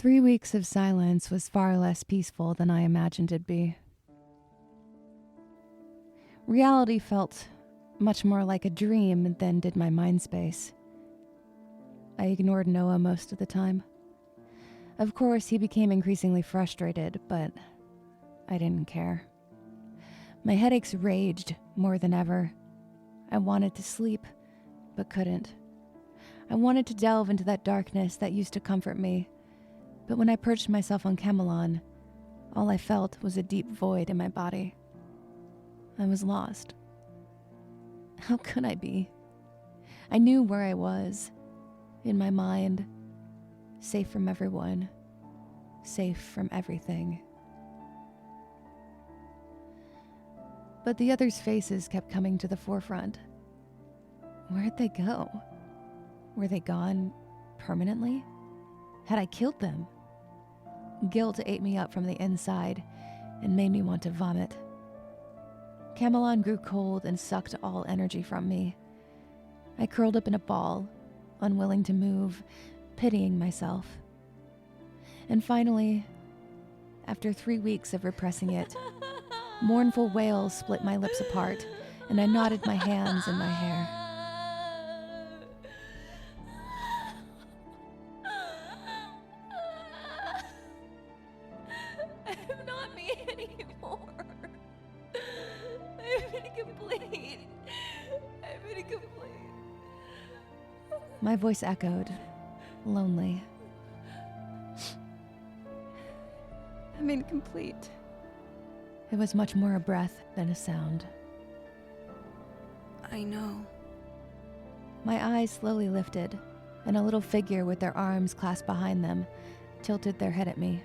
3 weeks of silence was far less peaceful than I imagined it'd be. Reality felt much more like a dream than did my mind space. I ignored Noah most of the time. Of course, he became increasingly frustrated, but I didn't care. My headaches raged more than ever. I wanted to sleep, but couldn't. I wanted to delve into that darkness that used to comfort me, but when I perched myself on Camelon, all I felt was a deep void in my body. I was lost. How could I be? I knew where I was, in my mind, safe from everyone, safe from everything. But the others' faces kept coming to the forefront. Where'd they go? Were they gone permanently? Had I killed them? Guilt ate me up from the inside and made me want to vomit. Camelon grew cold and sucked all energy from me. I curled up in a ball, unwilling to move, pitying myself. And finally, after 3 weeks of repressing it, mournful wails split my lips apart, and I knotted my hands in my hair. I'm not me anymore. I'm incomplete. I'm incomplete. My voice echoed, lonely. I'm incomplete. It was much more a breath than a sound. I know. My eyes slowly lifted, and a little figure with their arms clasped behind them tilted their head at me.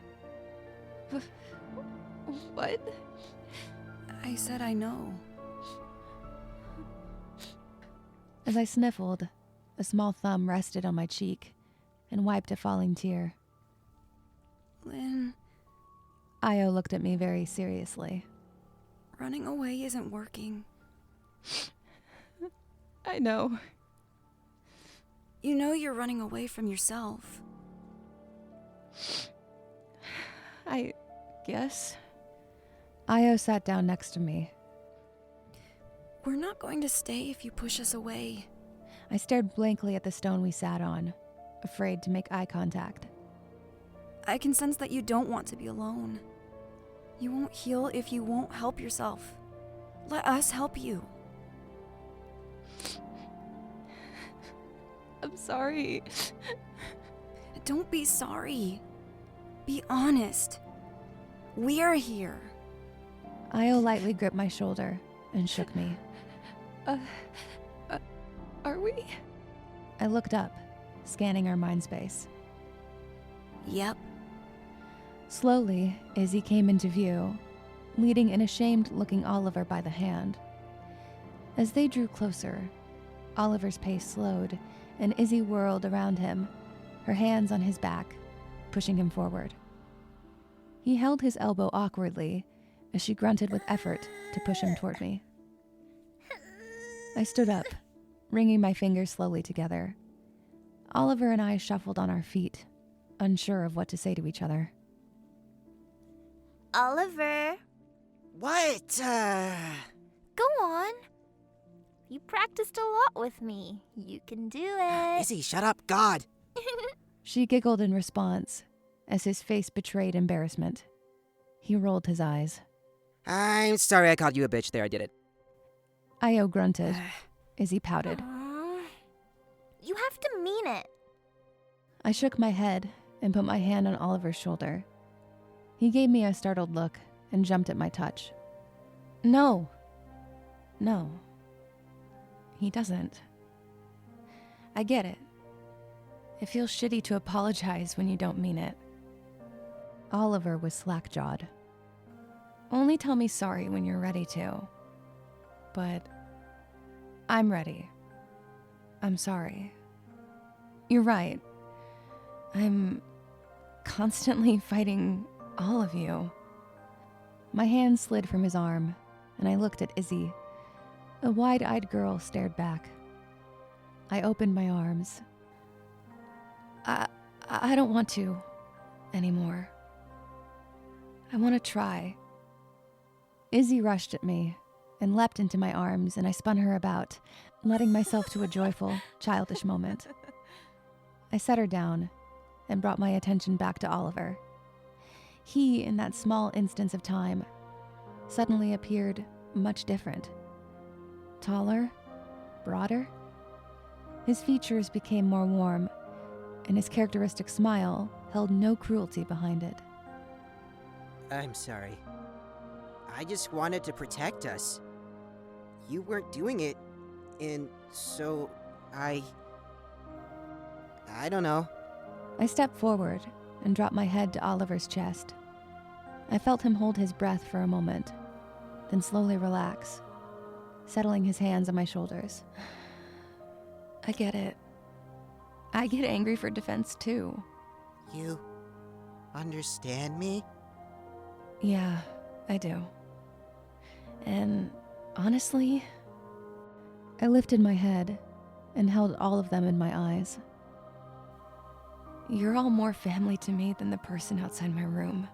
What? I said I know. As I sniffled, a small thumb rested on my cheek and wiped a falling tear. Lynn, Io looked at me very seriously. running away isn't working. I know. You know you're running away from yourself. I guess. Io sat down next to me. We're not going to stay if you push us away. I stared blankly at the stone we sat on, afraid to make eye contact. I can sense that you don't want to be alone. You won't heal if you won't help yourself. Let us help you. I'm sorry. Don't be sorry. Be honest. We're here. Io lightly gripped my shoulder and shook me. Are we? I looked up, scanning our mind space. Yep. Slowly, Izzy came into view, leading an ashamed-looking Oliver by the hand. As they drew closer, Oliver's pace slowed, and Izzy whirled around him, her hands on his back, pushing him forward. He held his elbow awkwardly as she grunted with effort to push him toward me. I stood up, wringing my fingers slowly together. Oliver and I shuffled on our feet, unsure of what to say to each other. Oliver, What? go on. You practiced a lot with me. You can do it. Izzy, shut up, God. She giggled in response, as his face betrayed embarrassment. He rolled his eyes. I'm sorry I called you a bitch there, I did it. Io grunted. Izzy pouted. You have to mean it. I shook my head and put my hand on Oliver's shoulder. He gave me a startled look and jumped at my touch. No. He doesn't. I get it. It feels shitty to apologize when you don't mean it. Oliver was slack-jawed. Only tell me sorry when you're ready to. But I'm ready. I'm sorry. You're right. I'm constantly fighting all of you. My hand slid from his arm, and I looked at Izzy. A wide-eyed girl stared back. I opened my arms. I don't want to anymore. I want to try. Izzy rushed at me and leapt into my arms, and I spun her about, letting myself to a joyful, childish moment. I set her down and brought my attention back to Oliver. He, in that small instance of time, suddenly appeared much different. Taller, broader. His features became more warm, and his characteristic smile held no cruelty behind it. I'm sorry. I just wanted to protect us. You weren't doing it, and so I don't know. I stepped forward and dropped my head to Oliver's chest. I felt him hold his breath for a moment, then slowly relax, settling his hands on my shoulders. I get it. I get angry for defense too. You understand me? Yeah, I do. And honestly, I lifted my head and held all of them in my eyes. You're all more family to me than the person outside my room.